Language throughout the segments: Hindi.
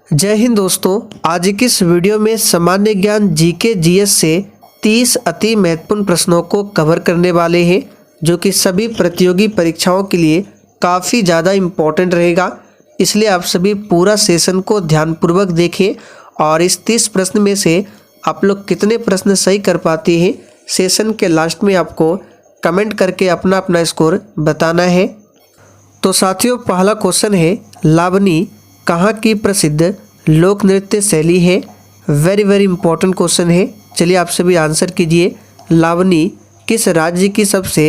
जय हिंद दोस्तों। आज की इस वीडियो में सामान्य ज्ञान जीके जीएस से 30 अति महत्वपूर्ण प्रश्नों को कवर करने वाले हैं, जो कि सभी प्रतियोगी परीक्षाओं के लिए काफ़ी ज़्यादा इम्पोर्टेंट रहेगा। इसलिए आप सभी पूरा सेशन को ध्यानपूर्वक देखें और इस 30 प्रश्न में से आप लोग कितने प्रश्न सही कर पाते हैं, सेशन के लास्ट में आपको कमेंट करके अपना अपना स्कोर बताना है। तो साथियों, पहला क्वेश्चन है, लावनी कहाँ की प्रसिद्ध लोक नृत्य शैली है। वेरी इंपॉर्टेंट क्वेश्चन है। चलिए आप सभी आंसर कीजिए। लावनी किस राज्य की सबसे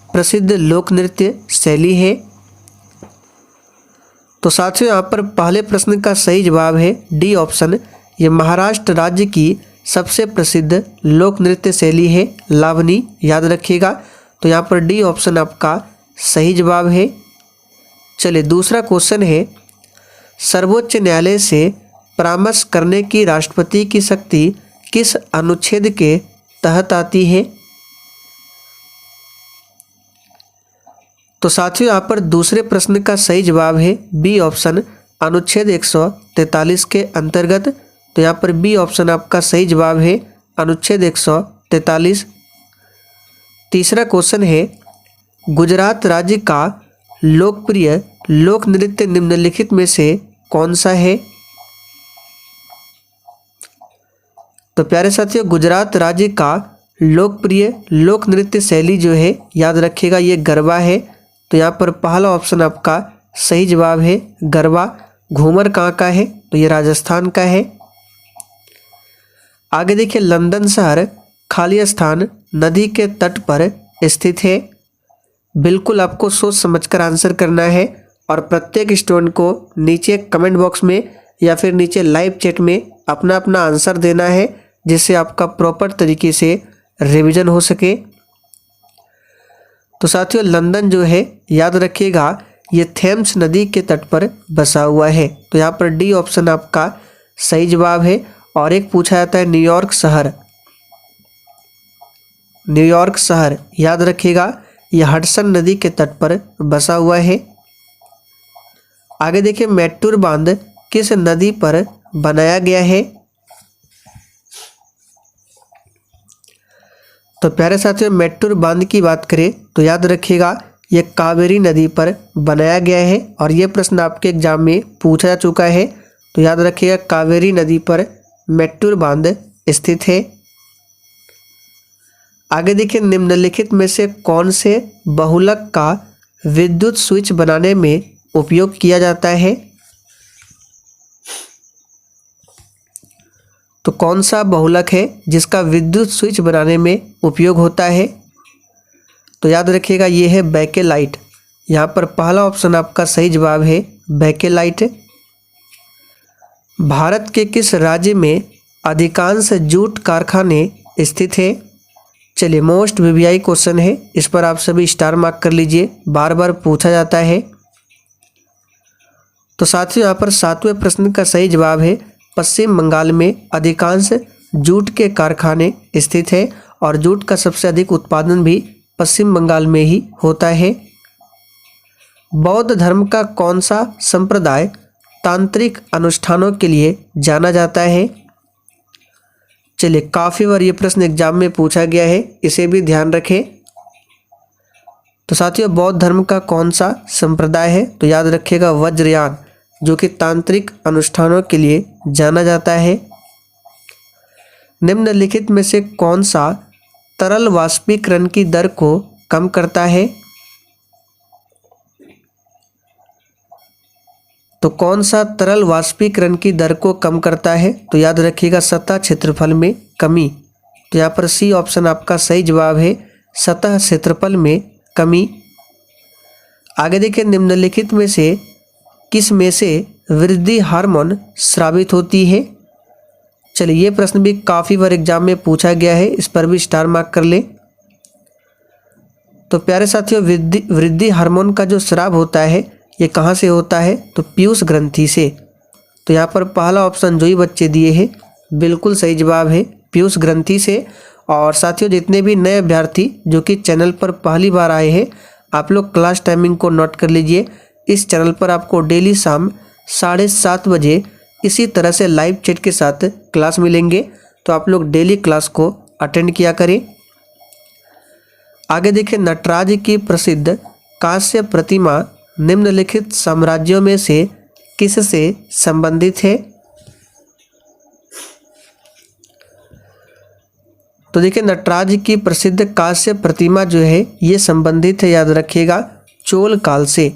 प्रसिद्ध लोक नृत्य शैली है। तो साथियों, यहाँ पर पहले प्रश्न का सही जवाब है डी ऑप्शन। ये महाराष्ट्र राज्य की सबसे प्रसिद्ध लोक नृत्य शैली है लावनी, याद रखिएगा। तो यहाँ पर डी ऑप्शन आपका सही जवाब है। चलिए दूसरा क्वेश्चन है, सर्वोच्च न्यायालय से परामर्श करने की राष्ट्रपति की शक्ति किस अनुच्छेद के तहत आती है। तो साथियों, यहाँ पर दूसरे प्रश्न का सही जवाब है बी ऑप्शन, अनुच्छेद 143 के अंतर्गत। तो यहाँ पर बी ऑप्शन आपका सही जवाब है, अनुच्छेद 143। तीसरा क्वेश्चन है, गुजरात राज्य का लोकप्रिय लोक नृत्य निम्नलिखित में से कौन सा है। तो प्यारे साथियों, गुजरात राज्य का लोकप्रिय लोक नृत्य शैली जो है, याद रखिएगा, ये गरबा है। तो यहाँ पर पहला ऑप्शन आपका सही जवाब है गरबा। घूमर कहाँ का है, तो ये राजस्थान का है। आगे देखिए, लंदन शहर खाली स्थान नदी के तट पर स्थित है। बिल्कुल आपको सोच समझकर आंसर करना है और प्रत्येक स्टूडेंट को नीचे कमेंट बॉक्स में या फिर नीचे लाइव चैट में अपना अपना आंसर देना है, जिससे आपका प्रॉपर तरीके से रिवीजन हो सके। तो साथियों, लंदन जो है, याद रखिएगा, ये थेम्स नदी के तट पर बसा हुआ है। तो यहाँ पर डी ऑप्शन आपका सही जवाब है। और एक पूछा जाता है न्यूयॉर्क शहर, न्यूयॉर्क शहर याद रखिएगा, यह हडसन नदी के तट पर बसा हुआ है। आगे देखिए, मैट्टूर बांध किस नदी पर बनाया गया है। तो प्यारे साथियों, मैट्टूर बांध की बात करें तो याद रखिएगा, यह कावेरी नदी पर बनाया गया है और यह प्रश्न आपके एग्जाम में पूछा जा चुका है। तो याद रखिएगा, कावेरी नदी पर मैट्टूर बांध स्थित है। आगे देखिए, निम्नलिखित में से कौन से बहुलक का विद्युत स्विच बनाने में उपयोग किया जाता है। तो कौन सा बहुलक है जिसका विद्युत स्विच बनाने में उपयोग होता है। तो याद रखिएगा, ये है बैकेलाइट। यहाँ पर पहला ऑप्शन आपका सही जवाब है बैकेलाइट। भारत के किस राज्य में अधिकांश जूट कारखाने स्थित है। चलिए, मोस्ट वीवीआई क्वेश्चन है, इस पर आप सभी स्टार मार्क कर लीजिए, बार बार पूछा जाता है। तो साथियों, यहाँ पर सातवें प्रश्न का सही जवाब है पश्चिम बंगाल में अधिकांश जूट के कारखाने स्थित है और जूट का सबसे अधिक उत्पादन भी पश्चिम बंगाल में ही होता है। बौद्ध धर्म का कौन सा संप्रदाय तांत्रिक अनुष्ठानों के लिए जाना जाता है। चलिए, काफ़ी बार ये प्रश्न एग्जाम में पूछा गया है, इसे भी ध्यान रखें। तो साथियों, बौद्ध धर्म का कौन सा संप्रदाय है, तो याद रखिएगा वज्रयान, जो कि तांत्रिक अनुष्ठानों के लिए जाना जाता है। निम्नलिखित में से कौन सा तरल वाष्पीकरण की दर को कम करता है। तो कौन सा तरल वाष्पीकरण की दर को कम करता है, तो याद रखिएगा सतह क्षेत्रफल में कमी। तो यहाँ पर सी ऑप्शन आपका सही जवाब है, सतह क्षेत्रफल में कमी। आगे देखिए, निम्नलिखित में से किस में से वृद्धि हार्मोन स्रावित होती है। चलिए, ये प्रश्न भी काफ़ी बार एग्जाम में पूछा गया है, इस पर भी स्टार मार्क कर ले। तो प्यारे साथियों, वृद्धि हार्मोन का जो स्राव होता है, ये कहाँ से होता है, तो पीयूष ग्रंथि से। तो यहाँ पर पहला ऑप्शन जो ही बच्चे दिए हैं, बिल्कुल सही जवाब है पीयूष ग्रंथि से। और साथियों, जितने भी नए अभ्यर्थी जो कि चैनल पर पहली बार आए हैं, आप लोग क्लास टाइमिंग को नोट कर लीजिए। इस चैनल पर आपको डेली शाम 7:30 बजे इसी तरह से लाइव चैट के साथ क्लास मिलेंगे, तो आप लोग डेली क्लास को अटेंड किया करें। आगे देखिए, नटराज की प्रसिद्ध कांस्य प्रतिमा निम्नलिखित साम्राज्यों में से किससे संबंधित है? तो देखिए, नटराज की प्रसिद्ध कांस्य प्रतिमा जो है ये संबंधित है, याद रखिएगा, चोल काल से।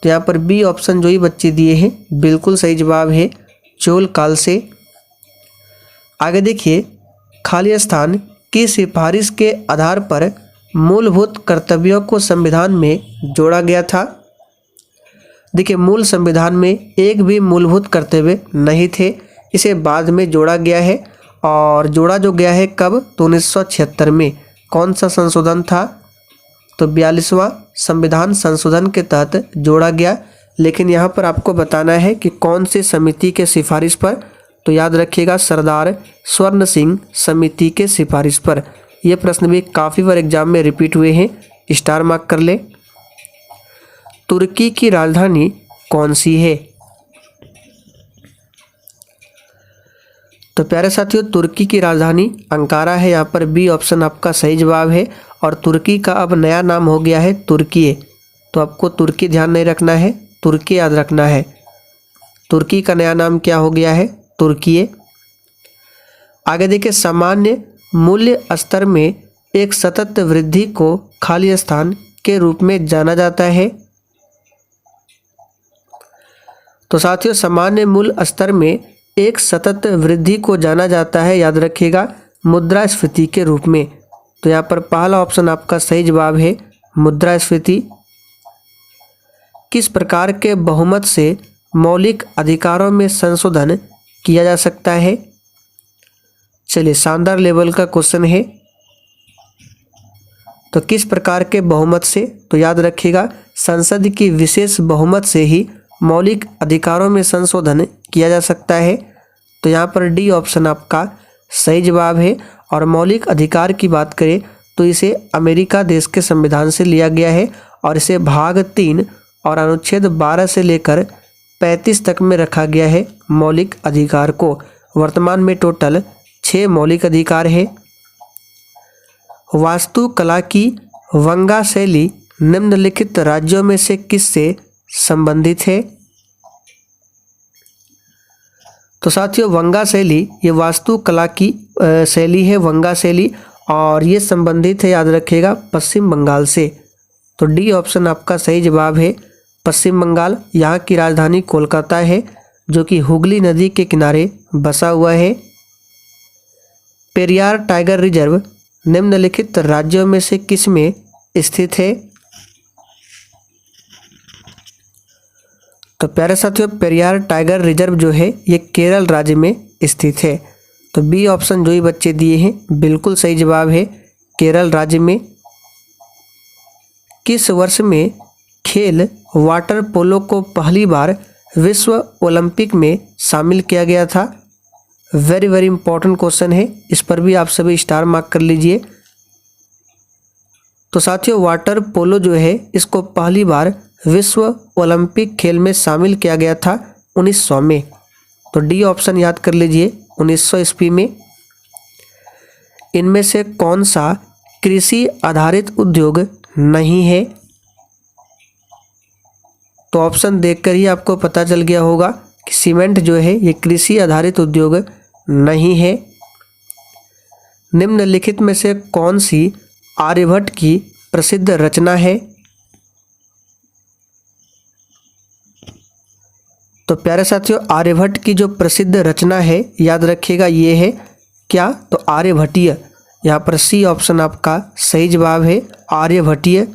तो यहाँ पर बी ऑप्शन जो ही बच्चे दिए हैं बिल्कुल सही जवाब है, चोल काल से। आगे देखिए, खाली स्थान की सिफारिश के आधार पर मूलभूत कर्तव्यों को संविधान में जोड़ा गया था। देखिए, मूल संविधान में एक भी मूलभूत कर्तव्य नहीं थे, इसे बाद में जोड़ा गया है। और जोड़ा जो गया है कब? तो 1976 में। कौन सा संशोधन था? तो 42वां संविधान संशोधन के तहत जोड़ा गया। लेकिन यहाँ पर आपको बताना है कि कौन सी समिति के सिफारिश पर। तो याद रखिएगा, सरदार स्वर्ण सिंह समिति के सिफारिश पर। यह प्रश्न भी काफ़ी बार एग्जाम में रिपीट हुए हैं, स्टार मार्क कर ले। तुर्की की राजधानी कौन सी है? तो प्यारे साथियों, तुर्की की राजधानी अंकारा है। यहाँ पर बी ऑप्शन आपका सही जवाब है। और तुर्की का अब नया नाम हो गया है तुर्की। तो आपको तुर्की ध्यान नहीं रखना है, तुर्की याद रखना है। तुर्की का नया नाम क्या हो गया है? तुर्की। आगे देखिए, सामान्य मूल्य स्तर में एक सतत वृद्धि को खाली स्थान के रूप में जाना जाता है। तो साथियों, सामान्य मूल्य स्तर में एक सतत वृद्धि को जाना जाता है, याद रखिएगा, मुद्रास्फीति के रूप में। तो यहाँ पर पहला ऑप्शन आपका सही जवाब है, मुद्रास्फीति। किस प्रकार के बहुमत से मौलिक अधिकारों में संशोधन किया जा सकता है? चलिए, शानदार लेवल का क्वेश्चन है। तो किस प्रकार के बहुमत से? तो याद रखिएगा, संसद की विशेष बहुमत से ही मौलिक अधिकारों में संशोधन किया जा सकता है। तो यहाँ पर डी ऑप्शन आपका सही जवाब है। और मौलिक अधिकार की बात करें तो इसे अमेरिका देश के संविधान से लिया गया है और इसे भाग 3 और अनुच्छेद 12 से लेकर 35 तक में रखा गया है मौलिक अधिकार को। वर्तमान में टोटल 6 मौलिक अधिकार है। वास्तुकला की वंगा शैली निम्नलिखित राज्यों में से किससे संबंधित है? तो साथियों, वंगा शैली ये वास्तुकला की शैली है, वंगा शैली, और ये संबंधित है, याद रखिएगा, पश्चिम बंगाल से। तो डी ऑप्शन आपका सही जवाब है, पश्चिम बंगाल। यहाँ की राजधानी कोलकाता है, जो कि हुगली नदी के किनारे बसा हुआ है। पेरियार टाइगर रिजर्व निम्नलिखित राज्यों में से किस में स्थित है? तो प्यारे साथियों, पेरियार टाइगर रिजर्व जो है ये केरल राज्य में स्थित है। तो बी ऑप्शन जो ही बच्चे दिए हैं बिल्कुल सही जवाब है, केरल राज्य में। किस वर्ष में खेल वाटर पोलो को पहली बार विश्व ओलंपिक में शामिल किया गया था? वेरी वेरी इंपॉर्टेंट क्वेश्चन है, इस पर भी आप सभी स्टार मार्क कर लीजिए। तो साथियों, वाटर पोलो जो है इसको पहली बार विश्व ओलंपिक खेल में शामिल किया गया था 1900 में। तो डी ऑप्शन याद कर लीजिए, 1900 ईस्वी में। इनमें से कौन सा कृषि आधारित उद्योग नहीं है? तो ऑप्शन देखकर ही आपको पता चल गया होगा कि सीमेंट जो है ये कृषि आधारित उद्योग नहीं है। निम्नलिखित में से कौन सी आर्यभट्ट की प्रसिद्ध रचना है? तो प्यारे साथियों, आर्यभट्ट की जो प्रसिद्ध रचना है याद रखिएगा ये है क्या? तो आर्यभट्टीय। यहाँ पर सी ऑप्शन आपका सही जवाब है, आर्यभट्टीय।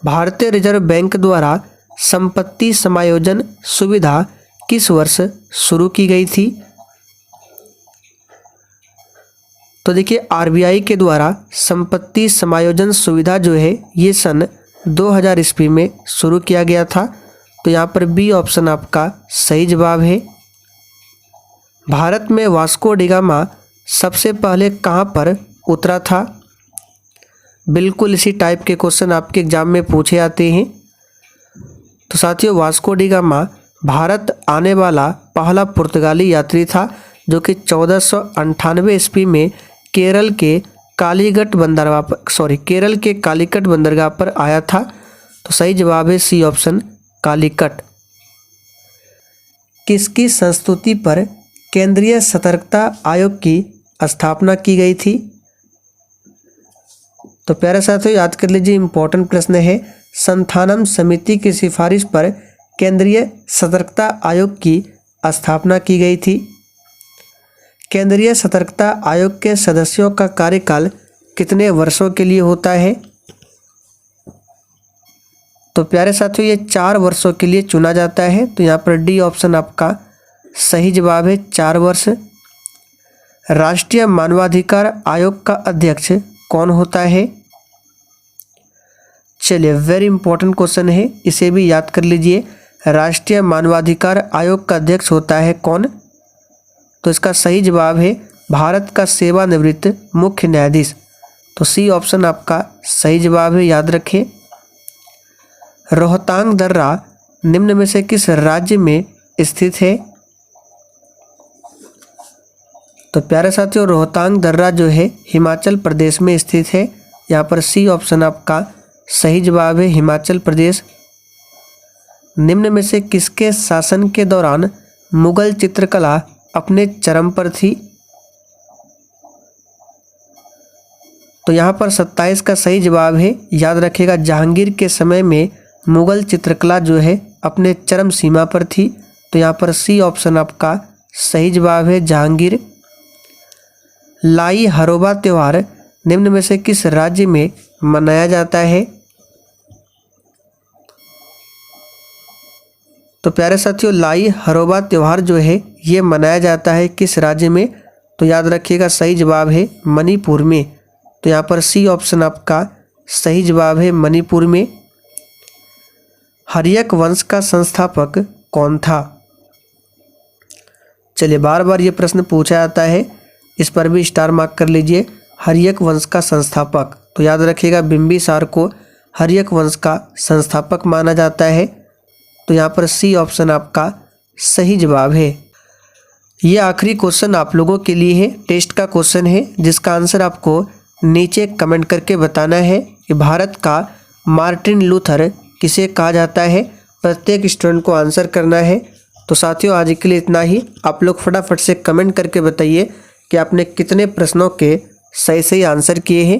भारतीय रिजर्व बैंक द्वारा संपत्ति समायोजन सुविधा किस वर्ष शुरू की गई थी? तो देखिए, आरबीआई के द्वारा संपत्ति समायोजन सुविधा जो है ये सन 2000 ईस्वी में शुरू किया गया था। तो यहाँ पर बी ऑप्शन आपका सही जवाब है। भारत में वास्को डी गामा सबसे पहले कहाँ पर उतरा था? बिल्कुल इसी टाइप के क्वेश्चन आपके एग्जाम में पूछे आते हैं। तो साथियों, वास्को डी गामा भारत आने वाला पहला पुर्तगाली यात्री था, जो कि 1498 ईस्वी में केरल के कालीकट बंदरगाह पर आया था। तो सही जवाब है सी ऑप्शन कालीकट। किसकी संस्तुति पर केंद्रीय सतर्कता आयोग की स्थापना की गई थी? तो प्यारे साथियों याद कर लीजिए, इंपॉर्टेंट प्रश्न है। संथानम समिति की सिफारिश पर केंद्रीय सतर्कता आयोग की स्थापना की गई थी। केंद्रीय सतर्कता आयोग के सदस्यों का कार्यकाल कितने वर्षों के लिए होता है? तो प्यारे साथियों ये 4 वर्षों के लिए चुना जाता है। तो यहाँ पर डी ऑप्शन आपका सही जवाब है, 4 वर्ष। राष्ट्रीय मानवाधिकार आयोग का अध्यक्ष कौन होता है? चलिए, वेरी इंपॉर्टेंट क्वेश्चन है, इसे भी याद कर लीजिए। राष्ट्रीय मानवाधिकार आयोग का अध्यक्ष होता है कौन? तो इसका सही जवाब है भारत का सेवानिवृत्त मुख्य न्यायाधीश। तो सी ऑप्शन आपका सही जवाब है, याद रखें। रोहतांग दर्रा निम्न में से किस राज्य में स्थित है? तो प्यारे साथियों रोहतांग दर्रा जो है हिमाचल प्रदेश में स्थित है। यहाँ पर सी ऑप्शन आपका सही जवाब है, हिमाचल प्रदेश। निम्न में से किसके शासन के दौरान मुगल चित्रकला अपने चरम पर थी? तो यहाँ पर 27 का सही जवाब है, याद रखिएगा। जहांगीर के समय में मुगल चित्रकला जो है अपने चरम सीमा पर थी। तो यहाँ पर सी ऑप्शन आपका सही जवाब है, जहांगीर। लाई हरोबा त्यौहार निम्न में से किस राज्य में मनाया जाता है? तो प्यारे साथियों लाई हरोबा त्यौहार जो है ये मनाया जाता है किस राज्य में? तो याद रखिएगा सही जवाब है मणिपुर में। तो यहाँ पर सी ऑप्शन आपका सही जवाब है, मणिपुर में। हर्यक वंश का संस्थापक कौन था? चलिए, बार बार ये प्रश्न पूछा जाता है, इस पर भी स्टार मार्क कर लीजिए। हर्यक वंश का संस्थापक, तो याद रखिएगा बिंबिसार को हर्यक वंश का संस्थापक माना जाता है। तो यहाँ पर सी ऑप्शन आपका सही जवाब है। ये आखिरी क्वेश्चन आप लोगों के लिए है, टेस्ट का क्वेश्चन है, जिसका आंसर आपको नीचे कमेंट करके बताना है कि भारत का मार्टिन लूथर किसे कहा जाता है। प्रत्येक स्टूडेंट को आंसर करना है। तो साथियों आज के लिए इतना ही। आप लोग फटाफट से कमेंट करके बताइए कि आपने कितने प्रश्नों के सही आंसर किए हैं।